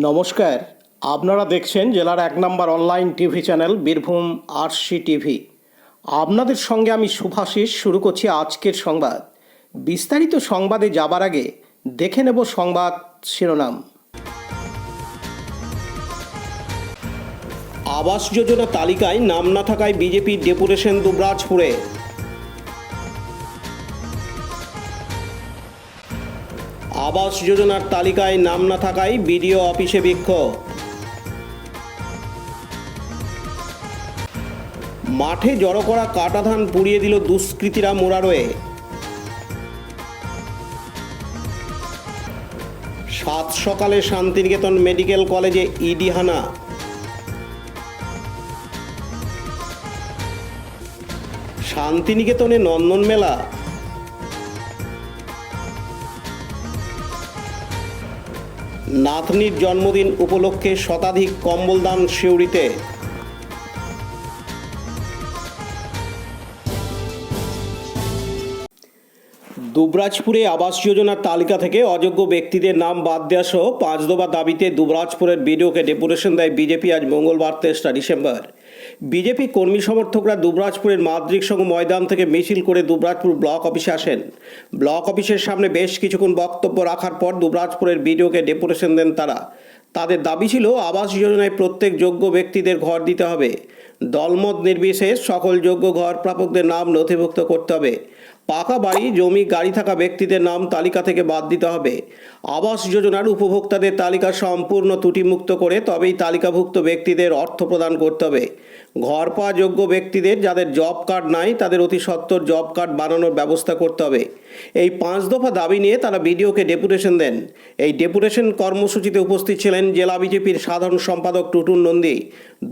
নমস্কার, আপনারা দেখছেন জেলার 1 নম্বর online TV channel Birbhum RC TV. আপনাদের সঙ্গে আমি শুভাশিস। শুরু করছি আজকের সংবাদ। বিস্তারিত সংবাদে যাবার আগে দেখে নেব সংবাদ শিরোনাম। আবাস যোজনা তালিকায় নাম না থাকায় বিজেপির ডেপুটেশন দুবরাজপুরে। আবাস যোজনার তালিকায় নাম না থাকায় বিডিও অফিসে বিক্ষোভ। মাঠে জড়ো করা কাটা ধান পুড়িয়ে দিল দুষ্কৃতীরা মোরারোয়ে। সাত সকালে শান্তিনিকেতন মেডিকেল কলেজে ইডি হানা। শান্তিনিকেতনে নন্দন মেলা। নাতনির জন্মদিন উপলক্ষে শতাধিক কম্বল দান সিউড়িতে। দুবরাজপুরে আবাস যোজনার তালিকা থেকে অযোগ্য ব্যক্তিদের নাম বাদ দেওয়া সহ 5 দফা দাবিতে দুবরাজপুরের বিডিওকে ডেপুটেশন দেয় বিজেপি আজ মঙ্গলবার 23 ডিসেম্বর। বিজেপি কর্মী সমর্থকরা দুবরাজপুরের মাদ্রিক সংঘ ময়দান থেকে মিছিল করে দুবরাজপুর ব্লক অফিসে আসেন। ব্লক অফিসের সামনে বেশ কিছুক্ষণ বক্তব্য রাখার পর দুবরাজপুরের বিডিওকে ডেপুটেশন দেন তারা। তাদের দাবি ছিল আবাস যোজনায় প্রত্যেক যোগ্য ব্যক্তিদের ঘর দিতে হবে। দলমত নির্বিশেষে সকল যোগ্য ঘর প্রাপকদের নাম নথিভুক্ত করতে হবে। পাকা বাড়ি, জমি, গাড়ি থাকা ব্যক্তিদের নাম তালিকা থেকে বাদ দিতে হবে। আবাস যোজনার উপভোক্তাদের তালিকা সম্পূর্ণ ত্রুটিমুক্ত করে তবেই তালিকাভুক্ত ব্যক্তিদের অর্থ প্রদান করতে হবে। ঘর পাওয়া যোগ্য ব্যক্তিদের যাদের জব কার্ড নাই তাদের অতি সত্বর জব কার্ড বানানোর ব্যবস্থা করতে হবে। এই 5 দফা দাবি নিয়ে তারা বিডিওকে ডেপুটেশন দেন। এই ডেপুটেশন কর্মসূচিতে উপস্থিত ছিলেন জেলা বিজেপির সাধারণ সম্পাদক টুটুন নন্দী,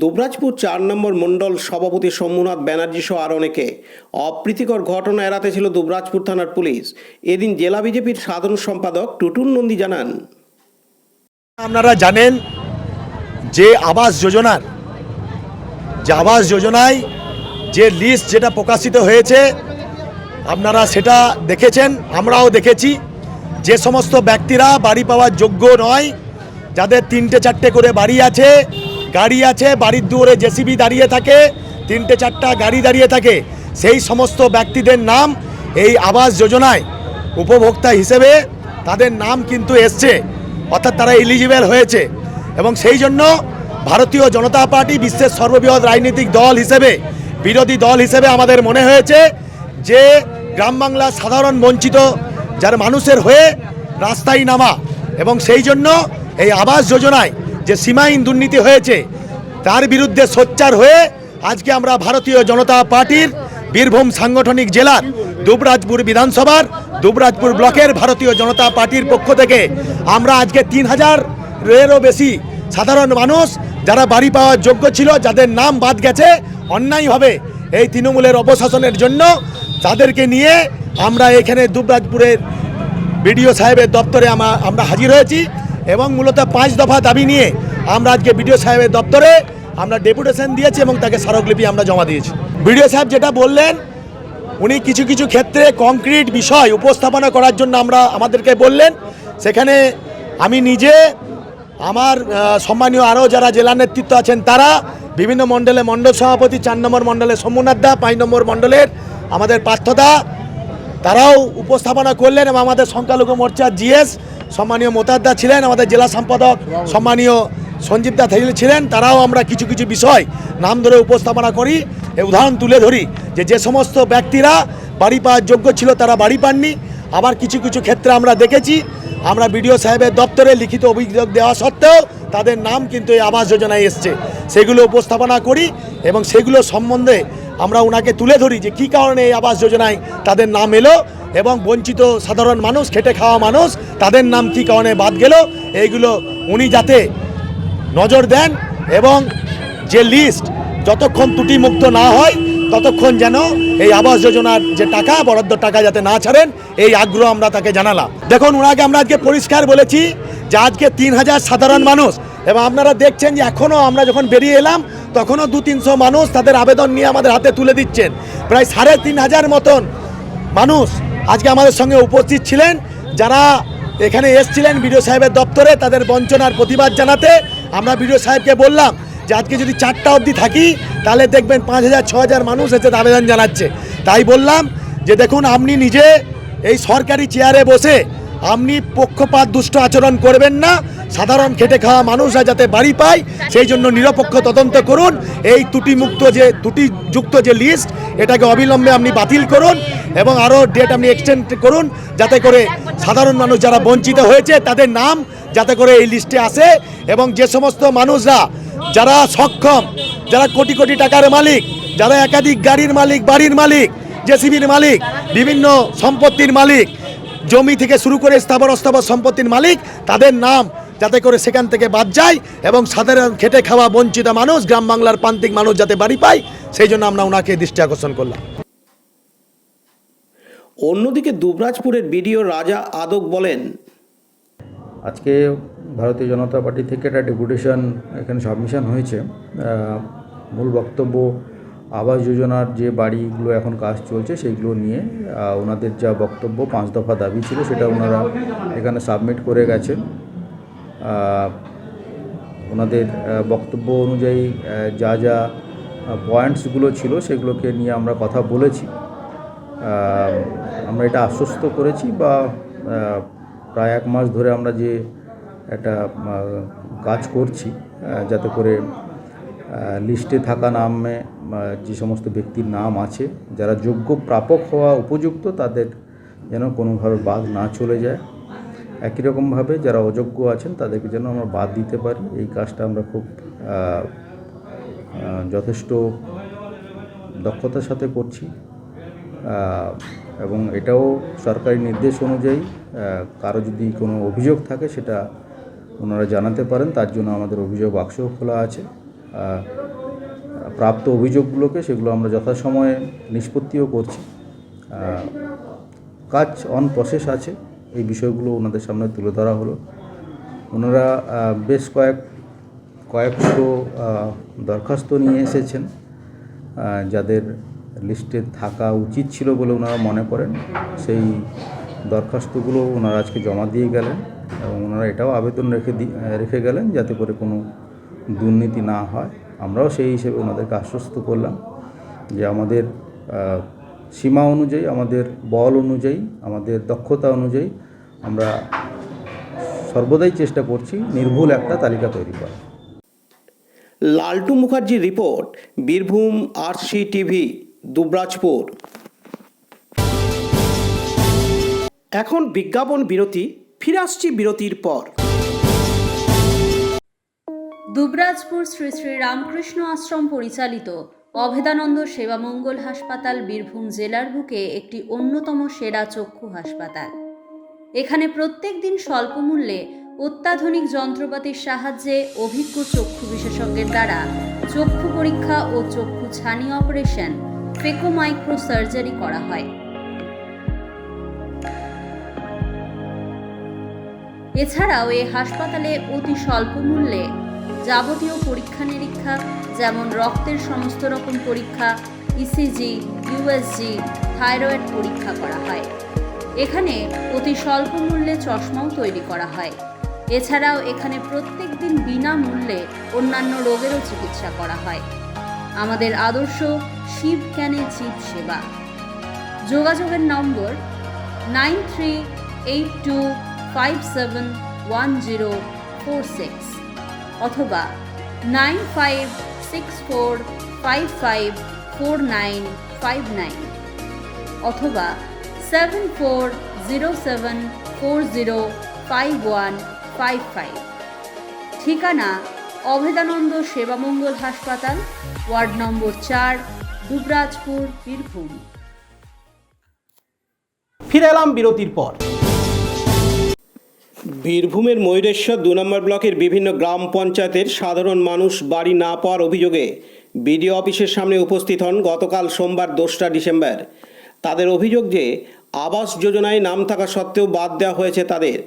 দুবরাজপুর 4 নম্বর মণ্ডল সভাপতি শম্ভুনাথ ব্যানার্জি সহ আর অনেকে। অপ্রীতিকর ঘটনা এড়াতে ছিল দুবরাজপুর থানার পুলিশ। এদিন জেলা বিজেপির সাধারণ সম্পাদক টুটুন নন্দী জানান, আপনারা জানেন যে আবাস যোজনায় যে লিস্ট যেটা প্রকাশিত হয়েছে আপনারা সেটা দেখেছেন, আমরাও দেখেছি। যে সমস্ত ব্যক্তিরা বাড়ি পাওয়ার যোগ্য নয়, যাদের 3টে-4টে করে বাড়ি আছে, গাড়ি আছে, বাড়ির দুয়ারে জেসিবি দাঁড়িয়ে থাকে, 3টে-4টা গাড়ি দাঁড়িয়ে থাকে, সেই সমস্ত ব্যক্তিদের নাম এই আবাস যোজনায় উপভোক্তা হিসেবে তাদের নাম কিন্তু এসছে, অর্থাৎ তারা এলিজিবল হয়েছে। এবং সেই জন্য ভারতীয় জনতা পার্টি বিশ্বের সর্ববৃহৎ রাজনৈতিক দল হিসেবে, বিরোধী দল হিসেবে আমাদের মনে হয়েছে যে গ্রাম বাংলার সাধারণ বঞ্চিত যার মানুষের হয়ে রাস্তায় নামা, এবং সেই জন্য এই আবাস যোজনায় যে সীমাহীন দুর্নীতি হয়েছে তার বিরুদ্ধে সোচ্চার হয়ে আজকে আমরা ভারতীয় জনতা পার্টির বীরভূম সাংগঠনিক জেলার দুবরাজপুর বিধানসভার দুবরাজপুর ব্লকের ভারতীয় জনতা পার্টির পক্ষ থেকে আমরা আজকে 3000-এরও বেশি সাধারণ মানুষ যারা বাড়ি পাওয়ার যোগ্য ছিল, যাদের নাম বাদ গেছে অন্যায়ভাবে এই তৃণমূলের অপশাসনের জন্য, তাদেরকে নিয়ে আমরা এখানে দুবরাজপুরের বিডিও সাহেবের দপ্তরে আমরা হাজির হয়েছি এবং মূলত 5 দফা দাবি নিয়ে আমরা আজকে বিডিও সাহেবের দপ্তরে আমরা ডেপুটেশন দিয়েছি এবং তাকে স্মারকলিপি আমরা জমা দিয়েছি। বিডিও সাহেব যেটা বললেন, উনি কিছু কিছু ক্ষেত্রে কংক্রিট বিষয় উপস্থাপনা করার জন্য আমাদেরকে বললেন। সেখানে আমি নিজে, আমার সম্মানীয় আরও যারা জেলা নেতৃত্ব আছেন তারা, বিভিন্ন মণ্ডলে মণ্ডল সভাপতি, 4 নম্বর মণ্ডলে শম্ভুনাথ দা, 5 নম্বর মণ্ডলের আমাদের পার্থদা, তারাও উপস্থাপনা করলেন এবং আমাদের সংখ্যালঘু মোর্চার জিএস সম্মানীয় মোতাদ্দা ছিলেন, আমাদের জেলা সম্পাদক সম্মানীয় সঞ্জীব দা ছিলেন। তারাও আমরা কিছু কিছু বিষয় নাম ধরে উপস্থাপনা করি, উদাহরণ তুলে ধরি যে সমস্ত ব্যক্তিরা বাড়ি পাওয়ার যোগ্য ছিল তারা বাড়ি পাননি। আবার কিছু কিছু ক্ষেত্রে আমরা দেখেছি, আমরা বিডিও সাহেবের দপ্তরে লিখিত অভিযোগ দেওয়া সত্ত্বেও তাদের নাম কিন্তু এই আবাস যোজনায় এসছে, সেগুলো উপস্থাপনা করি এবং সেগুলো সম্বন্ধে আমরা ওনাকে তুলে ধরি যে কী কারণে এই আবাস যোজনায় তাদের নাম এলো এবং বঞ্চিত সাধারণ মানুষ, খেটে খাওয়া মানুষ, তাদের নাম কী কারণে বাদ গেল, এইগুলো উনি যাতে নজর দেন এবং যে লিস্ট যতক্ষণ ত্রুটিমুক্ত না হয় ততক্ষণ যেন এই আবাস যোজনার যে টাকা, বরাদ্দ টাকা যাতে না ছাড়েন, এই আগ্রহ আমরা তাকে জানালাম। দেখুন, ওনাকে আমরা আজকে পরিষ্কার বলেছি যে আজকে 3000 সাধারণ মানুষ, এবং আপনারা দেখছেন যে এখনও আমরা যখন বেরিয়ে এলাম তখনও 200-300 মানুষ তাদের আবেদন নিয়ে আমাদের হাতে তুলে দিচ্ছেন। প্রায় 3500 মতন মানুষ আজকে আমাদের সঙ্গে উপস্থিত ছিলেন, যারা এখানে এসছিলেন বিডিও সাহেবের দপ্তরে তাদের বঞ্চনার প্রতিবাদ জানাতে। আমরা বিডিও সাহেবকে বললাম যে আজকে যদি 4টা অবধি থাকি তাহলে দেখবেন 5,000 6,000 মানুষ এসে আবেদন জানাচ্ছে। তাই বললাম যে দেখুন, আপনি নিজে এই সরকারি চেয়ারে বসে আপনি পক্ষপাত দুষ্ট আচরণ করবেন না, সাধারণ খেটে খাওয়া মানুষরা যাতে বাড়ি পায় সেই জন্য নিরপেক্ষ তদন্ত করুন। এই ত্রুটিযুক্ত যে লিস্ট এটাকে অবিলম্বে আপনি বাতিল করুন এবং আরও ডেট আপনি এক্সটেন্ড করুন, যাতে করে সাধারণ মানুষ যারা বঞ্চিত হয়েছে তাদের নাম যাতে করে এই লিস্টে আসে। এবং যে সমস্ত মানুষরা যারা সক্ষম, যারা কোটি কোটি টাকার মালিক, যারা একাধিক গাড়ির মালিক, বাড়ির মালিক, জেসিবির মালিক, বিভিন্ন সম্পত্তির মালিক, জমি থেকে শুরু করে স্থাবর অস্থাবর সম্পত্তির মালিক, তাদের নাম যাতে করে সেখান থেকে বাদ যায় এবং সাধারণ খেটে খাওয়া বঞ্চিত মানুষ, গ্রাম বাংলার প্রান্তিক মানুষ যাতে বাড়ি পায় সেই জন্য আমরা ওনাকে দৃষ্টি আকর্ষণ করলাম। অন্যদিকে দুবরাজপুরের বিডিও রাজা আদক বলেন, আজকে ভারতীয় জনতা পার্টি থেকে একটা ডেপুটেশন এখানে সাবমিশন হয়েছে। মূল বক্তব্য আবাস যোজনার যে বাড়িগুলো এখন কাজ চলছে সেইগুলো নিয়ে ওনাদের যা বক্তব্য 5 দফা দাবি ছিল সেটা ওনারা এখানে সাবমিট করে গেছেন। ওনাদের বক্তব্য অনুযায়ী যা যা পয়েন্টসগুলো ছিল সেগুলোকে নিয়ে আমরা কথা বলেছি। আমরা এটা আশ্বস্ত করেছি বা প্রায় 1 মাস ধরে আমরা যে একটা কাজ করছি যাতে করে লিস্টে থাকা নামে যে সমস্ত ব্যক্তির নাম আছে যারা যোগ্য প্রাপক হওয়া উপযুক্ত তাদের যেন কোনোভাবে বাদ না চলে যায়, একই রকমভাবে যারা অযোগ্য আছেন তাদেরকে যেন আমরা বাদ দিতে পারি। এই কাজটা আমরা খুব যথেষ্ট দক্ষতার সাথে করছি এবং এটাও সরকারি নির্দেশ অনুযায়ী কারো যদি কোনো অভিযোগ থাকে সেটা ওনারা জানাতে পারেন। তার জন্য আমাদের অভিযোগ বাক্সও খোলা আছে। প্রাপ্ত অভিযোগগুলোকে সেগুলো আমরা যথাসময়ে নিষ্পত্তিও করছি। কাজ অন প্রসেস আছে, এই বিষয়গুলো ওনাদের সামনে তুলে ধরা হলো। ওনারা বেশ কয়েকশো দরখাস্ত নিয়ে এসেছেন যাদের লিস্টে থাকা উচিত ছিল বলে ওনারা মনে করেন। সেই দরখাস্তগুলো ওনারা আজকে জমা দিয়ে গেলেন এবং ওনারা এটাও আবেদন রেখে গেলেন যাতে করে কোনো দুর্নীতি না হয়। আমরাও সেই হিসেবে ওনাদেরকে আশ্বস্ত করলাম যে আমাদের সীমা অনুযায়ী, আমাদের বল অনুযায়ী, আমাদের দক্ষতা অনুযায়ী আমরা সর্বদাই চেষ্টা করছি নির্ভুল একটা তালিকা তৈরি করা। লালটু মুখার্জির report, Birbhum RC TV, Dubrajpur. এখন বিজ্ঞাপন বিরতি, ফিরে আসছি বিরতির পর। দুবরাজপুর শ্রী শ্রী রামকৃষ্ণ আশ্রম পরিচালিত অভেদানন্দ সেবামঙ্গল হাসপাতাল বীরভূম জেলার বুকে একটি অন্যতম সেরা চক্ষু হাসপাতাল। এখানে প্রত্যেক দিন স্বল্প মূল্যে অত্যাধুনিক যন্ত্রপাতির সাহায্যে অভিজ্ঞ চক্ষু বিশেষজ্ঞের দ্বারা চক্ষু পরীক্ষা ও চক্ষু ছানি অপারেশন, ফেকো মাইক্রো সার্জারি করা হয়। এছাড়াও এই হাসপাতালে অতি স্বল্প মূল্যে যাবতীয় পরীক্ষা নিরীক্ষা যেমন রক্তের সমস্ত রকম পরীক্ষা, ইসিজি, ইউএসজি, থাইরয়েড পরীক্ষা করা হয়। এখানে অতি স্বল্প মূল্যে চশমাও তৈরি করা হয়। এছাড়াও এখানে প্রত্যেক দিন বিনামূল্যে অন্যান্য রোগেরও চিকিৎসা করা হয়। আমাদের আদর্শ শিব জ্ঞানে জীব সেবা। যোগাযোগের নম্বর 9382571046 অথবা 9564554959 অথবা 7407405155। ঠিকানা অভেদানন্দ সেবামঙ্গল হাসপাতাল, ওয়ার্ড নম্বর 4, দুবরাজপুর, বীরভূম। ফিরে এলাম বিরতির পর। বীরভূমের ময়ূরেশ্বর 2 নম্বর ব্লকের বিভিন্ন গ্রাম পঞ্চায়েতের সাধারণ মানুষ বাড়ি না পাওয়ার অভিযোগে বিডিও অফিসের সামনে উপস্থিত হন গতকাল সোমবার 2রা ডিসেম্বর। তাদের অভিযোগ যে আবাস যোজনায় নাম থাকা সত্ত্বেও বাদ দেওয়া হয়েছে তাদের।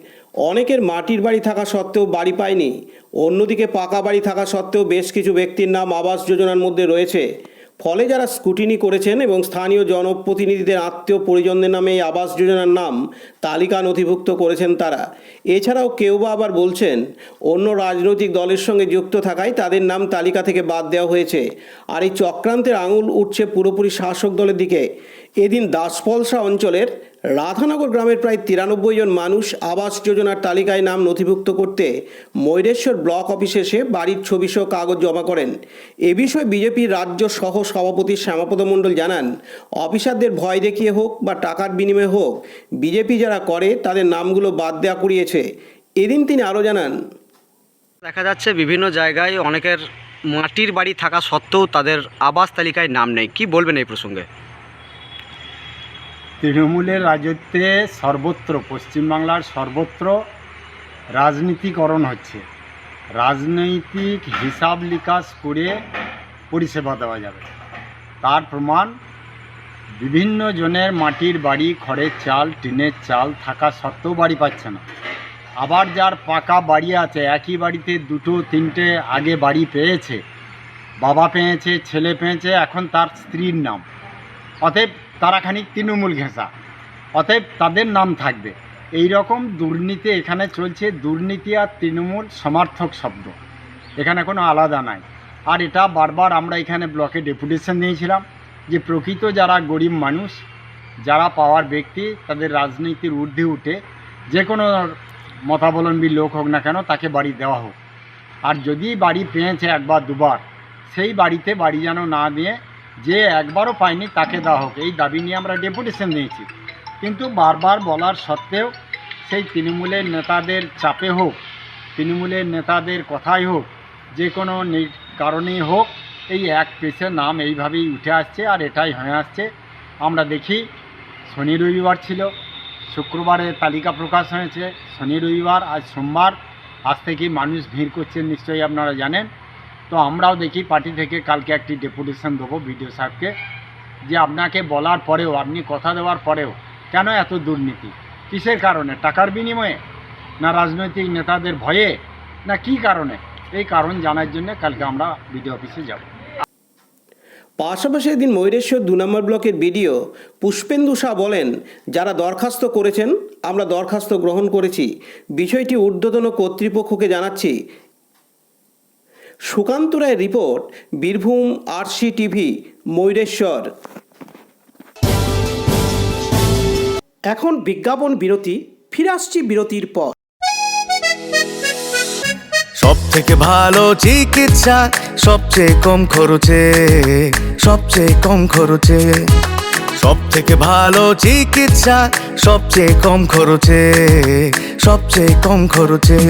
অনেকের মাটির বাড়ি থাকা সত্ত্বেও বাড়ি পায়নি। অন্যদিকে পাকা বাড়ি থাকা সত্ত্বেও বেশ কিছু ব্যক্তির নাম আবাস যোজনার মধ্যে রয়েছে। ফলে যারা স্কুটিনি করেছেন এবং স্থানীয় জনপ্রতিনিধিদের আত্মীয় পরিজনদের নামে এই আবাস যোজনার নাম তালিকা নথিভুক্ত করেছেন তারা। এছাড়াও কেউ বা আবার বলছেন অন্য রাজনৈতিক দলের সঙ্গে যুক্ত থাকায় তাদের নাম তালিকা থেকে বাদ দেওয়া হয়েছে। আর এই চক্রান্তের আঙুল উঠছে পুরোপুরি শাসক দলের দিকে। এদিন দাসপলসা অঞ্চলের রাধানগর গ্রামের প্রায় 93 জন মানুষ আবাস যোজনার তালিকায় নাম নথিভুক্ত করতে ময়ূরেশ্বর ব্লক অফিসে এসে বাড়ির ছবিসহ কাগজ জমা করেন। এ বিষয়ে বিজেপির রাজ্য সহ সভাপতি শ্যামাপদ মণ্ডল জানান, অফিসারদের ভয় দেখিয়ে হোক বা টাকার বিনিময়ে হোক, বিজেপি যারা করে তাদের নামগুলো বাদ দেওয়া করিয়েছে। এদিন তিনি আরও জানান, দেখা যাচ্ছে বিভিন্ন জায়গায় অনেকের মাটির বাড়ি থাকা সত্ত্বেও তাদের আবাস তালিকায় নাম নেই। কি বলবেন এই প্রসঙ্গে? তৃণমূলের রাজত্বে সর্বত্র, পশ্চিমবাংলার সর্বত্র রাজনীতিকরণ হচ্ছে। রাজনৈতিক হিসাব নিকাশ করে পরিষেবা দেওয়া যাবে, তার প্রমাণ বিভিন্ন জনের মাটির বাড়ি, খড়ের চাল, টিনের চাল থাকা সত্ত্বেও বাড়ি পাচ্ছে না। আবার যার পাকা বাড়ি আছে, একই বাড়িতে 2-3টে আগে বাড়ি পেয়েছে, বাবা পেয়েছে, ছেলে পেয়েছে, এখন তার স্ত্রীর নাম, অতএব তারা খানিক তৃণমূল ঘেঁষা, অতএব তাদের নাম থাকবে। এই রকম দুর্নীতি এখানে চলছে। দুর্নীতি আর তৃণমূল সমার্থক শব্দ, এখানে কোনো আলাদা নাই। আর এটা বারবার আমরা এখানে ব্লকে ডেপুটেশন দিয়েছিলাম যে প্রকৃত যারা গরিব মানুষ, যারা পাওয়ার ব্যক্তি, তাদের রাজনীতির ঊর্ধ্বে উঠে যে কোনো মতাবলম্বী লোক হোক না কেন তাকে বাড়ি দেওয়া হোক। আর যদি বাড়ি পেয়েছে একবার দুবার, সেই বাড়িতে বাড়ি যেন না দিয়ে যে একবারও পায়নি তাকে দেওয়া হোক, এই দাবি নিয়ে আমরা ডেপুটেশন দিয়েছি। কিন্তু বারবার বলার সত্ত্বেও সেই তৃণমূলের নেতাদের চাপে হোক, তৃণমূলের নেতাদের কথাই হোক, যে কোনো কারণেই হোক, এই এক পেশে নাম এইভাবেই উঠে আসছে আর এটাই হয়ে আসছে। আমরা দেখি শনি রবিবার ছিল, শুক্রবারে তালিকা প্রকাশ হয়েছে, শনি রবিবার, আজ সোমবার, আজ থেকেই মানুষ ভিড় করছেন নিশ্চয়ই আপনারা জানেন। তো আমরাও দেখি পার্টি থেকে কালকে একটি ডেপুটেশন দেবো বিডিও সাহেবকে, যে আপনাকে বলার পরেও, আপনি কথা দেওয়ার পরেও কেন এত দুর্নীতি, কিসের কারণে, টাকার বিনিময়ে না রাজনৈতিক নেতাদের ভয়ে না কি কারণে, এই কারণ জানার জন্য কালকে আমরা বিডিও অফিসে যাব। পাশাপাশি এদিন ময়ূরেশ্বর 2 নম্বর ব্লকের বিডিও পুষ্পেন্দু শাহ বলেন, যারা দরখাস্ত করেছেন আমরা দরখাস্ত গ্রহণ করেছি, বিষয়টি ঊর্ধ্বতন কর্তৃপক্ষকে জানাচ্ছি। সুকান্ত রায়ের রিপোর্ট, বীরভূম RCTV, ময়ূরেশ্বর। এখন বিজ্ঞাপন বিরতি, ফিরে আসছি বিরতির পর। সব থেকে ভালো চিকিৎসা, সবচেয়ে কম খরচে, সবচেয়ে কম খরচে। সব থেকে ভালো চিকিৎসা, সবচেয়ে কম খরচে, সবচেয়ে কম খরচে।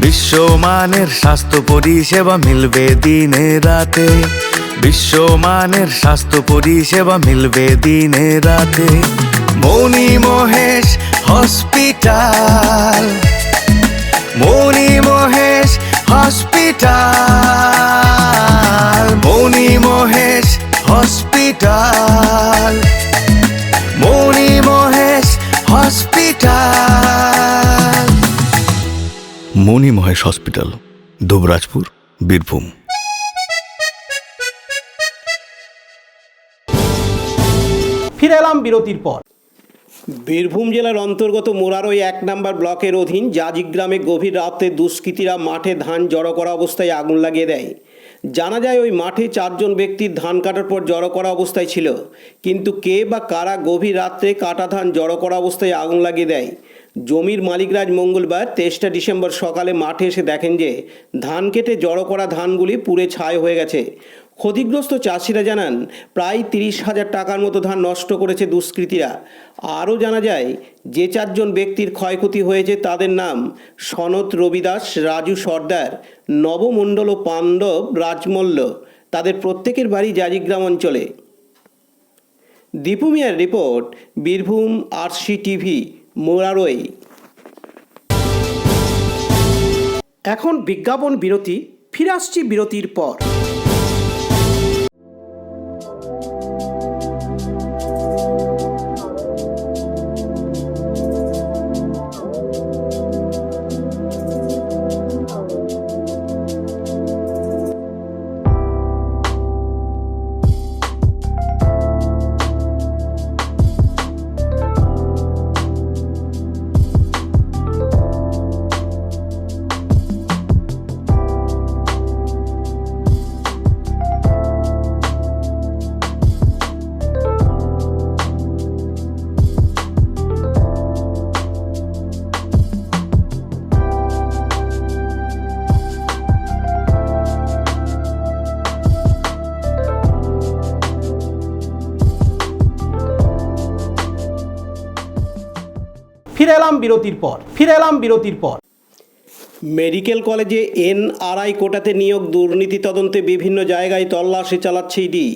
বিশ্বমানের স্বাস্থ্য পরিষেবা মিলবে দিনে রাতে, বিশ্বমানের স্বাস্থ্য পরিষেবা মিলবে দিনে রাতে। মনি মহেশ হসপিটাল, মনি মহেশ হসপিটাল, মনি মহেশ হসপিটাল, মনি মহেশ হসপিটাল। মনি মহেশ হসপিটাল, দুবরাজপুর, বীরভূম। ফিরে এলাম বিরতির পর। বীরভূম জেলার অন্তর্গত মোরারই 1 নম্বর ব্লকের অধীন জাজিক গ্রামে গভীর রাতে দুষ্কৃতীরা মাঠে ধান জড়ো করা অবস্থায় আগুন লাগিয়ে দেয়। জানা যায় ওই মাঠে 4 জন ব্যক্তির ধান কাটার পর জড়ো করা অবস্থায় ছিল, কিন্তু কে বা কারা গভীর রাত্রে কাটা ধান জড়ো করা অবস্থায় আগুন লাগিয়ে দেয়। জমির মালিকরাজ মঙ্গলবার 23 ডিসেম্বর সকালে মাঠে এসে দেখেন যে ধান কেটে জড়ো করা ধানগুলি পুড়ে ছাই হয়ে গেছে। ক্ষতিগ্রস্ত চাষিরা জানান প্রায় 30,000 টাকার মতো ধান নষ্ট করেছে দুষ্কৃতীরা। আরও জানা যায় যে 4 জন ব্যক্তির ক্ষয়ক্ষতি হয়েছে তাদের নাম সনত রবিদাস, রাজু সর্দার, নবমণ্ডল ও পাণ্ডব রাজমল্ল। তাদের প্রত্যেকের বাড়ি জাজিগ্রাম অঞ্চলে। দীপু মিয়ার রিপোর্ট, বীরভূম RCTV, মোরারই। এখন বিজ্ঞাপন বিরতি, ফিরে আসছি বিরতির পর। বিরতির পর মেডিকেল কলেজে এনআরআই কোটাতে নিয়োগ দুর্নীতি তদন্তে বিভিন্ন জায়গায় তল্লাশি চালাচ্ছে ইডি।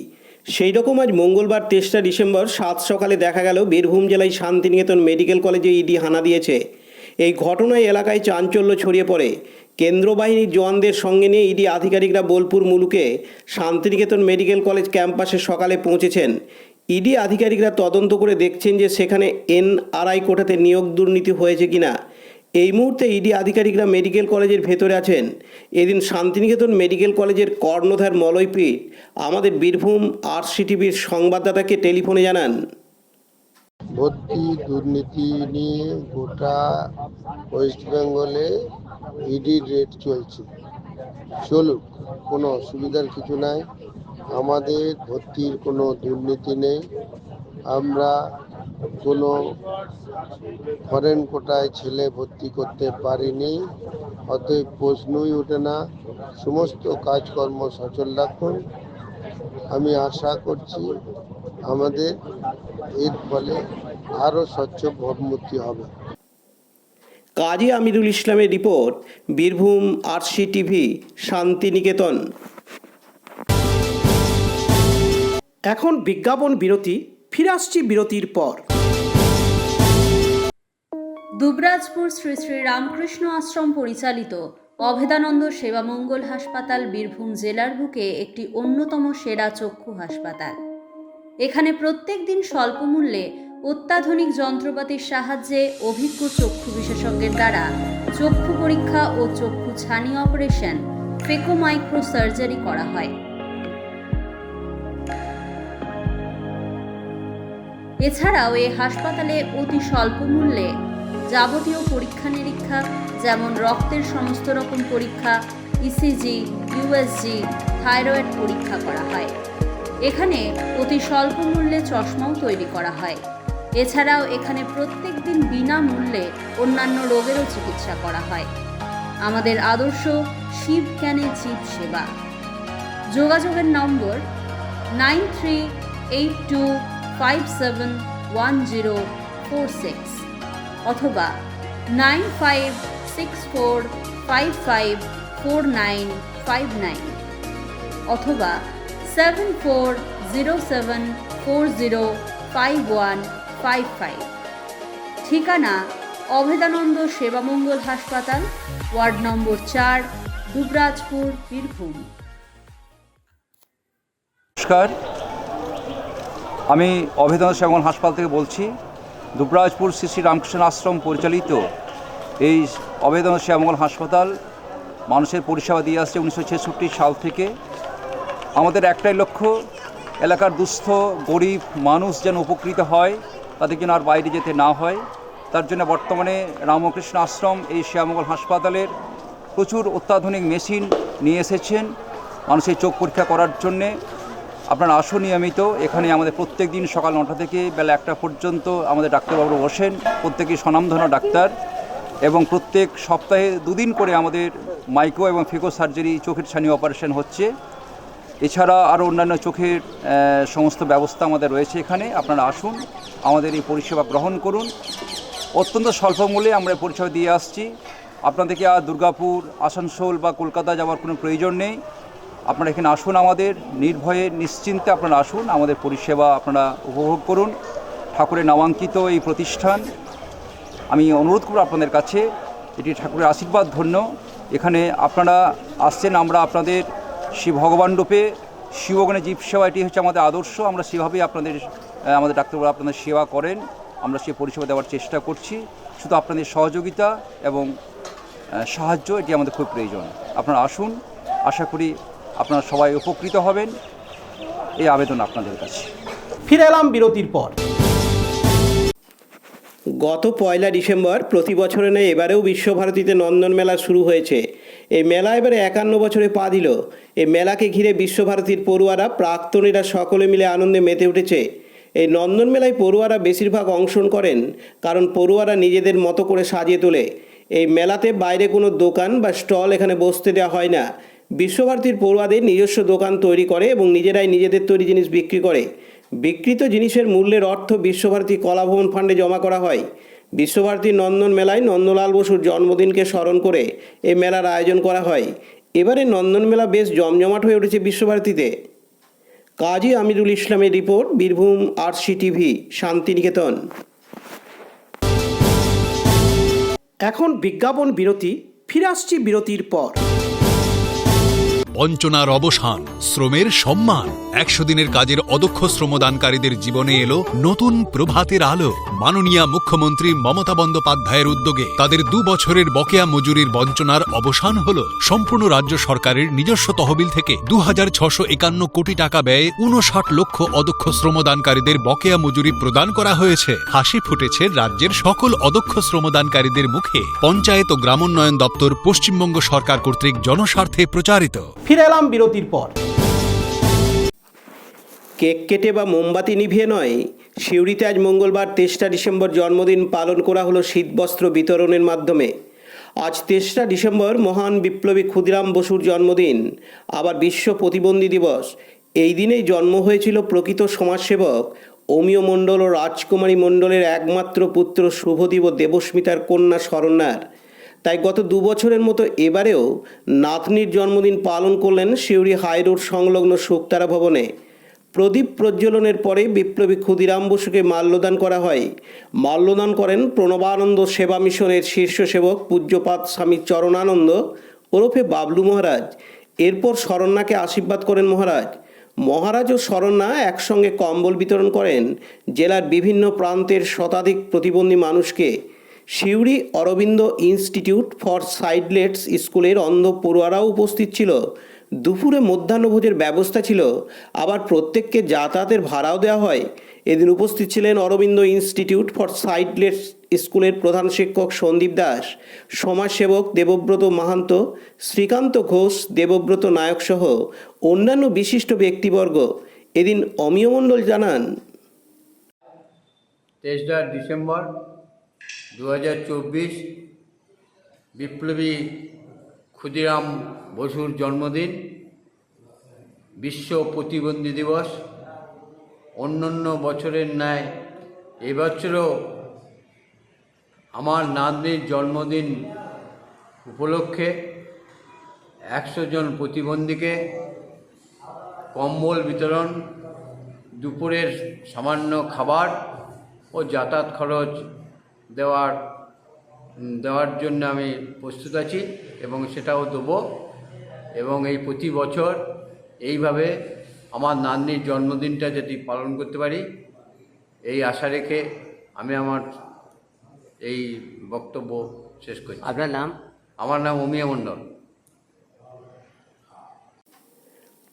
সেই রকম আজ মঙ্গলবার 23 ডিসেম্বর সাত সকালে দেখা গেল বীরভূম জেলায় শান্তিনিকেতন মেডিকেল কলেজে ইডি হানা দিয়েছে। এই ঘটনায় এলাকায় চাঞ্চল্য ছড়িয়ে পড়ে। কেন্দ্র বাহিনীর জওয়ানদের সঙ্গে নিয়ে ইডি আধিকারিকরা বোলপুর মুলুকে শান্তিনিকেতন মেডিকেল কলেজ ক্যাম্পাসে সকালে পৌঁছেছেন। ইডি আধিকারিকরা তদন্ত করে দেখছেন যে সেখানে এনআরআই কোটাতে নিয়োগ দুর্নীতি হয়েছে কিনা। এই মুহূর্তে ইডি আধিকারিকরা মেডিকেল কলেজের ভেতরে আছেন। এদিন শান্তিনিকেতন মেডিকেল কলেজের কর্ণধার মলয়পীঠ আমাদের বীরভূম আরসিটিভির সংবাদদাতাকে টেলিফোনে জানান, ভর্তি দুর্নীতি নিয়ে গোটা ওয়েস্ট বেঙ্গলে ইডি রেড চলছে। চলুক, কোনো অসুবিধার কিছু নাই। আমাদের ভর্তির কোনো দুর্নীতি নেই। আমরা কোনো ফরেন কোটায় ছেলে ভর্তি করতে পারিনি, অতএব প্রশ্নই ওঠে না। সমস্ত কাজকর্ম সচল রাখুন। আমি আশা করছি আমাদের এর ফলে আরও স্বচ্ছ ভাবমূর্তি হবে। কাজী আমিরুল ইসলামের রিপোর্ট, বীরভূম আরসিটিভি শান্তিনিকেতন। এখন বিজ্ঞাপন বিরতি, ফিরে আসছি বিরতির পর। দুবরাজপুর শ্রী শ্রী রামকৃষ্ণ আশ্রম পরিচালিত অভেদানন্দ সেবামঙ্গল হাসপাতাল বীরভূম জেলার বুকে একটি অন্যতম সেরা চক্ষু হাসপাতাল। এখানে প্রত্যেক দিন স্বল্প মূল্যে অত্যাধুনিক যন্ত্রপাতির সাহায্যে অভিজ্ঞ চক্ষু বিশেষজ্ঞের দ্বারা চক্ষু পরীক্ষা ও চক্ষু ছানি অপারেশন, ফেকো মাইক্রো সার্জারি করা হয়। এছাড়াও এই হাসপাতালে অতি স্বল্প মূল্যে যাবতীয় পরীক্ষা নিরীক্ষা যেমন রক্তের সমস্ত রকম পরীক্ষা, ইসিজি, ইউএসজি, থাইরয়েড পরীক্ষা করা হয়। এখানে অতি স্বল্প মূল্যে চশমাও তৈরি করা হয়। এছাড়াও এখানে প্রত্যেক দিন বিনামূল্যে অন্যান্য রোগেরও চিকিৎসা করা হয়। আমাদের আদর্শ শিব জ্ঞানে জীব সেবা। যোগাযোগের নম্বর 9382571046 অথবা 9564554959 অথবা 7407405155। ঠিকানা অভেদানন্দ সেবামঙ্গল হাসপাতাল, ওয়ার্ড নম্বর 4, দুবরাজপুর, বীরভূম। নমস্কার, আমি অভেদানন্দ সেবামঙ্গল হাসপাতাল থেকে বলছি। দুবরাজপুর শ্রী শ্রী রামকৃষ্ণ আশ্রম পরিচালিত এই অভেদানন্দ সেবামঙ্গল হাসপাতাল মানুষের পরিষেবা দিয়ে আসছে 1966 সাল থেকে। আমাদের একটাই লক্ষ্য, এলাকার দুস্থ গরিব মানুষ যেন উপকৃত হয়, তাদের যেন আর বাইরে যেতে না হয়। তার জন্য বর্তমানে রামকৃষ্ণ আশ্রম এই সেবামঙ্গল হাসপাতালের প্রচুর অত্যাধুনিক মেশিন নিয়ে এসেছেন মানুষের চোখ পরীক্ষা করার জন্যে। আপনারা আসুন নিয়মিত। এখানে আমাদের প্রত্যেক দিন সকাল 9টা থেকে বেলা 1টা পর্যন্ত আমাদের ডাক্তারবাবু বসেন, প্রত্যেকেই স্বনামধন্য ডাক্তার, এবং প্রত্যেক সপ্তাহে 2 দিন করে আমাদের মাইক্রো এবং ফিকো সার্জারি, চোখের ছানি অপারেশন হচ্ছে। এছাড়া আরও অন্যান্য চোখের সমস্ত ব্যবস্থা আমাদের রয়েছে এখানে। আপনারা আসুন, আমাদের এই পরিষেবা গ্রহণ করুন। অত্যন্ত স্বল্প মূল্যে আমরা পরিষেবা দিয়ে আসছি। আপনাদেরকে আর দুর্গাপুর, আসানসোল বা কলকাতা যাওয়ার কোনো প্রয়োজন নেই। আপনারা এখানে আসুন, আমাদের নির্ভয়ে নিশ্চিন্তে আপনারা আসুন, আমাদের পরিষেবা আপনারা উপভোগ করুন। ঠাকুরের নামাঙ্কিত এই প্রতিষ্ঠান, আমি অনুরোধ করব আপনাদের কাছে, এটি ঠাকুরের আশীর্বাদ ধন্য। এখানে আপনারা আসছেন, আমরা আপনাদের শিব ভগবান রূপে শিবগণে জীব সেবা, এটি হচ্ছে আমাদের আদর্শ। আমরা সেভাবেই আমাদের ডাক্তারবাবু আপনাদের সেবা করেন, আমরা সে পরিষেবা দেওয়ার চেষ্টা করছি। শুধু আপনাদের সহযোগিতা এবং সাহায্য এটি আমাদের খুব প্রয়োজন। আপনারা আসুন, আশা করি আপনারা সবাই উপকৃত হবেন, এই আবেদন আপনাদের কাছে। ফিরে এলাম বিরতির পর। গত 1 ডিসেম্বর প্রতি বছরে নেই এবারেও বিশ্বভারতীতে নন্দন মেলা শুরু হয়েছে। এই মেলা এবারে 51 বছরে পা দিল। এই মেলাকে ঘিরে বিশ্বভারতীর পড়ুয়ারা, প্রাক্তনীরা সকলে মিলে আনন্দে মেতে উঠেছে। এই নন্দন মেলায় পড়ুয়ারা বেশিরভাগ অংশগ্রহণ করেন, কারণ পড়ুয়ারা নিজেদের মতো করে সাজিয়ে তোলে। এই মেলাতে বাইরে কোনো দোকান বা স্টল এখানে বসতে দেওয়া হয় না। বিশ্বভারতীর পড়ুয়াদের নিজস্ব দোকান তৈরি করে এবং নিজেরাই নিজেদের তৈরি জিনিস বিক্রি করে। বিক্রিত জিনিসের মূল্যের অর্থ বিশ্বভারতী কলাভবন ফান্ডে জমা করা হয়। বিশ্বভারতীর নন্দন মেলায় নন্দলাল বসুর জন্মদিনকে স্মরণ করে এই মেলার আয়োজন করা হয়। এবারে নন্দন মেলা বেশ জমজমাট হয়ে উঠেছে বিশ্বভারতীতে। কাজী আমিরুল ইসলামের report, Birbhum RC TV, Santiniketan. এখন বিজ্ঞাপন বিরতি, ফিরে আসছি বিরতির পর। বঞ্চনার অবসান, শ্রমের সম্মান। 100 দিনের কাজের অদক্ষ শ্রমদানকারীদের জীবনে এলো নতুন প্রভাতের আলো। মাননীয় মুখ্যমন্ত্রী মমতা বন্দ্যোপাধ্যায়ের উদ্যোগে তাদের 2 বছরের বকেয়া মজুরির বঞ্চনার অবসান হলো। সম্পূর্ণ রাজ্য সরকারের নিজস্ব তহবিল থেকে 2651 কোটি টাকা ব্যয়ে 59 লক্ষ অদক্ষ শ্রমদানকারীদের বকেয়া মজুরি প্রদান করা হয়েছে। হাসি ফুটেছে রাজ্যের সকল অদক্ষ শ্রমদানকারীদের মুখে। পঞ্চায়েত ও গ্রামোন্নয়ন দপ্তর, পশ্চিমবঙ্গ সরকার কর্তৃক জনস্বার্থে প্রচারিত। ফিরে এলাম বিরতির পর। কেক কেটে বা মোমবাতি নিভিয়ে নয়, সিউড়িতে আজ মঙ্গলবার 23 ডিসেম্বর জন্মদিন পালন করা হলো শীতবস্ত্র বিতরণের মাধ্যমে। আজ 23 ডিসেম্বর মহান বিপ্লবী ক্ষুদিরাম বসুর জন্মদিন, আবার বিশ্ব প্রতিবন্ধী দিবস। এই দিনেই জন্ম হয়েছিল প্রকৃত সমাজসেবক অমিয় মণ্ডল ও রাজকুমারী মণ্ডলের একমাত্র পুত্র শুভদীপ ও দেবস্মিতার কন্যা শরণ্যার। তাই গত 2 বছরের মতো এবারেও নাতনির জন্মদিন পালন করলেন সিউড়ি হাইরোড সংলগ্ন শুকতারা ভবনে। প্রদীপ প্রজ্বলনের পরে বিপ্লবী ক্ষুদিরাম বসুকে মাল্যদান করা হয়। মাল্যদান করেন প্রণবানন্দ সেবা মিশনের শীর্ষ সেবক পূজ্যপাদ স্বামী চরণানন্দ ওরফে বাবলু মহারাজ। এরপর শরণ্যাকে আশীর্বাদ করেন মহারাজ ও শরণ্যা একসঙ্গে কম্বল বিতরণ করেন জেলার বিভিন্ন প্রান্তের শতাধিক প্রতিবন্ধী মানুষকে। সিউড়ি অরবিন্দ ইনস্টিটিউট ফর সাইডলেটস স্কুলের অন্ধ পড়ুয়ারাও উপস্থিত ছিল। দুপুরে মধ্যাহ্নভোজের ব্যবস্থা ছিল, আবার প্রত্যেককে যাতায়াতের ভাড়াও দেওয়া হয়। এদিন উপস্থিত ছিলেন অরবিন্দ ইনস্টিটিউট ফর সাইডলেটস স্কুলের প্রধান শিক্ষক সন্দীপ দাস, সমাজসেবক দেবব্রত মাহান্ত, শ্রীকান্ত ঘোষ, দেবব্রত নায়ক সহ অন্যান্য বিশিষ্ট ব্যক্তিবর্গ। এদিন অমিয় মণ্ডল জানান, 23 ডিসেম্বর 2024 বিপ্লবী ক্ষুদিরাম বসুর জন্মদিন, বিশ্ব প্রতিবন্ধী দিবস। অন্যান্য বছরের ন্যায় এবছরও আমার নাতনির জন্মদিন উপলক্ষে 100 জন প্রতিবন্ধীকে কম্বল বিতরণ, দুপুরের সামান্য খাবার ও যাতায়াত খরচ দেওয়ার জন্য আমি প্রস্তুত আছি এবং সেটাও দেবো। এবং এই প্রতি বছর এইভাবে আমার নাতনির জন্মদিনটা যদি পালন করতে পারি, এই আশা রেখে আমি আমার এই বক্তব্য শেষ করছি। আপনার নাম? আমার নাম অমিয় মণ্ডল।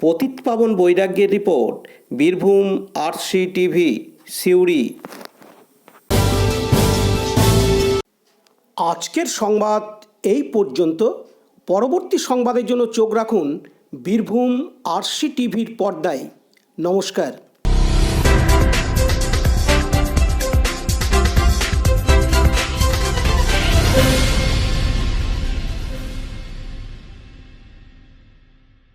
পতিত পাবন বৈরাগ্যের report, Birbhum RC TV, Suri. আজকের সংবাদ এই পর্যন্ত। পরবর্তী সংবাদের জন্য চোখ রাখুন বীরভূম আরসি টিভির পর্দায়। নমস্কার।